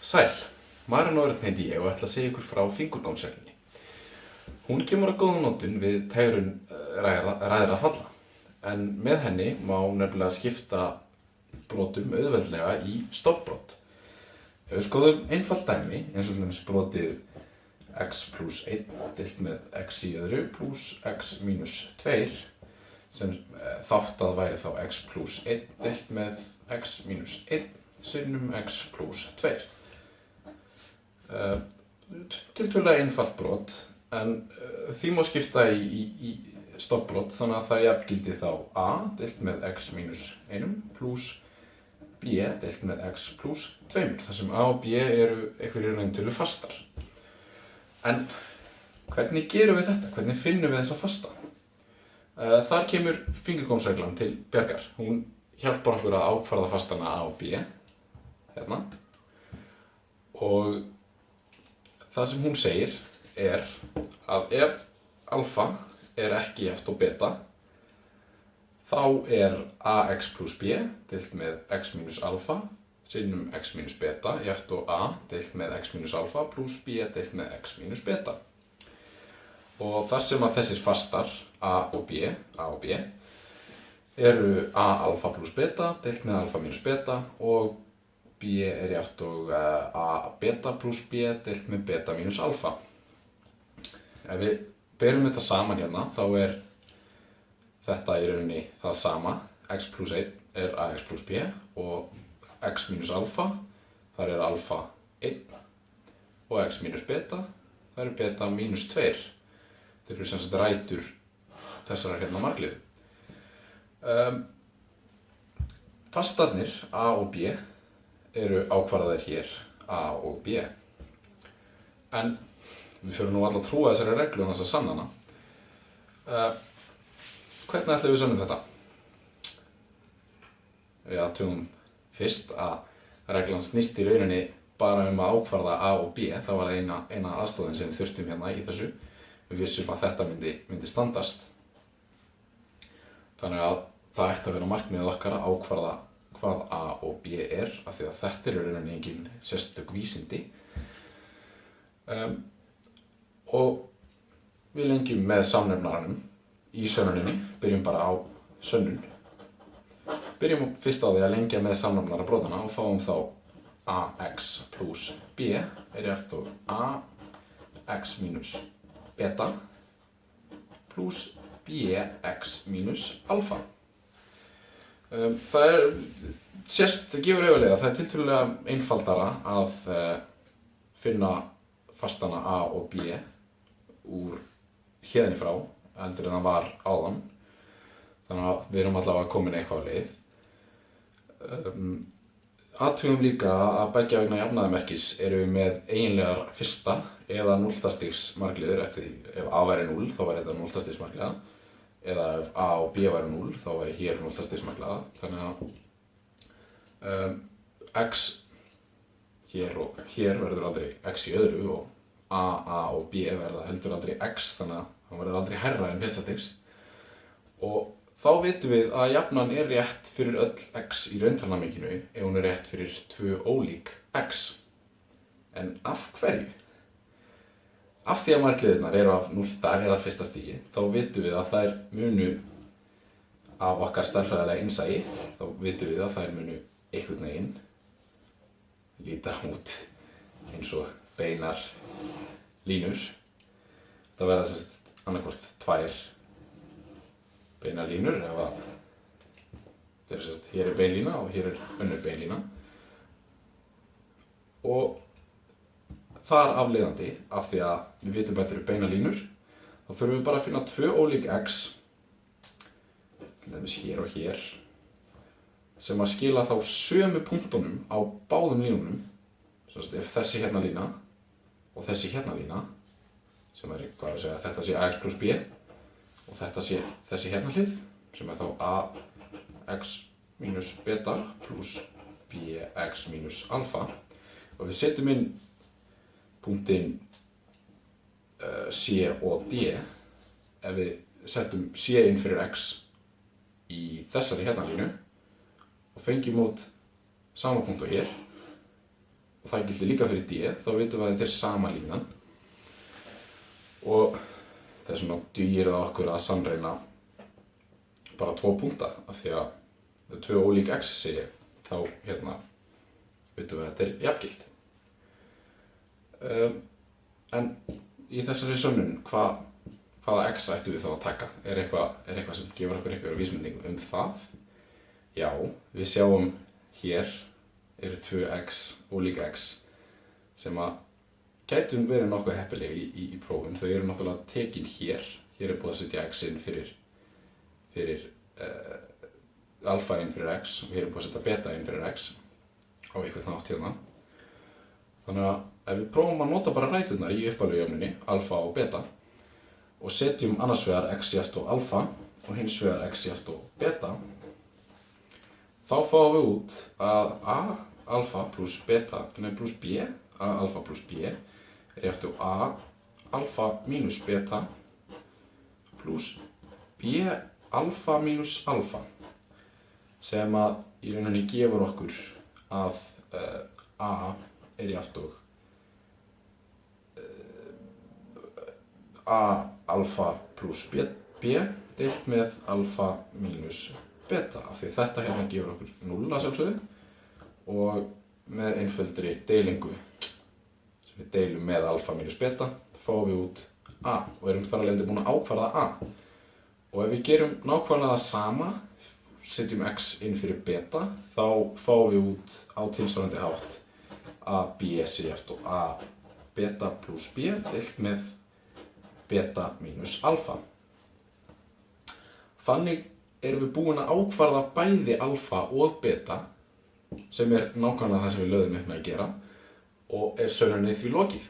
Sæl, Maren Örn heiti ég og ætla að segja ykkur frá fingurgómsreglunni. Hún kemur að góðum notum við tegrun ræðra falla, en með henni má nefnilega skipta brotum auðveldlega í stofnbrot. Ef við skoðum einfalt dæmi, eins og brotið x plus 1 deilt með x í öðru plus x mínus 2, sem þátt að væri þá x plus 1 deilt með x mínus 1 sinnum x plus 2. Tiltölulega einfalt brot, en því má skipta í stofnbrot, þannig að það jafngildi þá a deilt með x mínus 1 plus b deilt með x plus 2, þar sem a og b eru einhverjir rauntölu fastar. En hvernig gerum við þetta? Hvernig finnum við þessa fasta? Þar kemur fingurgómsreglan til bjargar. Hún hjálpar okkur að ákvarða fastana a og b, hérna, og það sem hún segir að ef alfa er ekki eft og beta, þá ax plus b deilt með x minus alfa sinnum x minus beta í eft og a deilt með x minus alfa plus b deilt með x minus beta. Og þar sem að þessir fastar a og b eru a alfa plus beta deilt með alfa minus beta og b í eft og a beta plus b deilt með beta minus alfa. Ef við berum þetta saman hérna, þá þetta í rauninni það sama. X plus 1 ax plus b og x minus alfa, þar alfa 1 og x minus beta, það beta minus 2. Þeir eru sem sagt rætur þessara hérna margliðu. Fastarnir a og b eru ákvarðaðir hér a og b. En við fyrir nú alla að trúa þessari reglu og þess að sanna hana. Hvernig ætlum við sönnum þetta? Við athugum fyrst að reglan snýst í rauninni bara að ákvarða a og b. Það var eina aðstoðin sem við þurftum hérna í þessu. Við vissum að þetta myndi standast. Þannig að það ætti að vera markmiðið okkar að ákvarða hvað a og b af því að þetta eru rauninni engin sérstök vísindi. Og við lengjum með samnefnaranum í sönnuninni, byrjum bara á sönnun. Byrjum fyrst á því að lengja með samnefnara brotana og fáum þá ax plus b eft og ax minus beta plus bx minus alfa. Það gefur auðvitað, það tiltölulega einfaldara að finna fastana a og b úr héðan í frá heldur en það var áðan. Þannig að við erum allavega komin eitthvað á leið. Athugum líka að beggja vegna jafnaðarmerkis eru við með eiginlegar fyrsta eða 0 stigs margliður eftir því. Ef a væri 0 þá væri þetta 0 stigs margliða, eða ef a og b væri 0 þá væri hér 0 stigs margliða. Þannig að x hér og hér verður aldrei x í öðru og a og b verða heldur aldrei x, þannig að það verður aldrei hærra en fyrsta stigs. Og þá vitum við að jafnan rétt fyrir öll x í rauntalnamenginu ef hún rétt fyrir 2 ólík x. En af hverju? Af því að margliðurnar eru af 0 eða fyrsta stigi, þá vitum við að þær munu af okkar stærðfræðilega innsæi, þá vitum við að þær munu einhvern veginn líta út eins og beinar línur. Það verða sem sagt annaðhvort 2 beinar línur, hér bein lína og hér önnur bein lína. Og þar af leiðandi, af því að við vitum að þetta eru beinar línur, þá þurfum við bara að finna 2 ólík x, til dæmis hér og hér, sem að skila þá sömu punktunum á báðum línunum. Ef þessi hérna lína og þessi hérna lína, sem þetta sé ax plus b, og þetta sé þessi hérna hlið, sem þá ax minus beta plus bx minus alfa. Og við setjum inn punktinn c og d. Ef við setjum c inn fyrir x í þessari hérna línu og fengjum út sama punkt og hér, og það gildir líka fyrir D, þá vitum við að þetta er sama línan. Og þess vegna dugir það okkur að sannreyna bara 2 punkta, af því að það er 2 ólík x segi ég, þá vitum við að þetta er jafngilt. En í þessari sönnun, hvaða x ættum við þá að taka? Er eitthvað sem gefur okkur einhverja vísbendingu það? Já, við sjáum hér eru 2x, ólík x, sem að gætu verið nokkuð heppileg í prófum. Þau eru náttúrulega tekin hér. Hér er búið að setja x inn fyrir alfa inn fyrir x og hér er búið að setja beta inn fyrir x á einhvern hátt hérna. Þannig að ef við prófum að nota bara ræturnar í upphaflegu jöfnunni, alfa og beta, og setjum annars vegar x jafnt og alfa og hins vegar x jafnt og beta, þá fáum við út að a alfa pluss b, a alfa pluss b er jafnt og a alfa mínus beta pluss b alfa mínus alfa, sem að í rauninni gefur okkur að a er jafnt og a alfa pluss b deilt með alfa mínus beta, af því þetta hérna gefur okkur 0 að sjálfsögðu og með einföldri deilingu sem við deilum með alfa mínus beta fáum við út a og erum þar alveg búin að ákvarða a. Og ef við gerum nákvæmlega það sama, setjum x inn fyrir beta, þá fáum við út á tilsvarandi hátt a b sé jafnt og a beta pluss b deilt með beta mínus alfa. Þannig erum við búin að ákvarða bæði alfa og beta, sem er nákvæmlega það sem við lögðum upp með að gera, og er sönnuninni því lokið.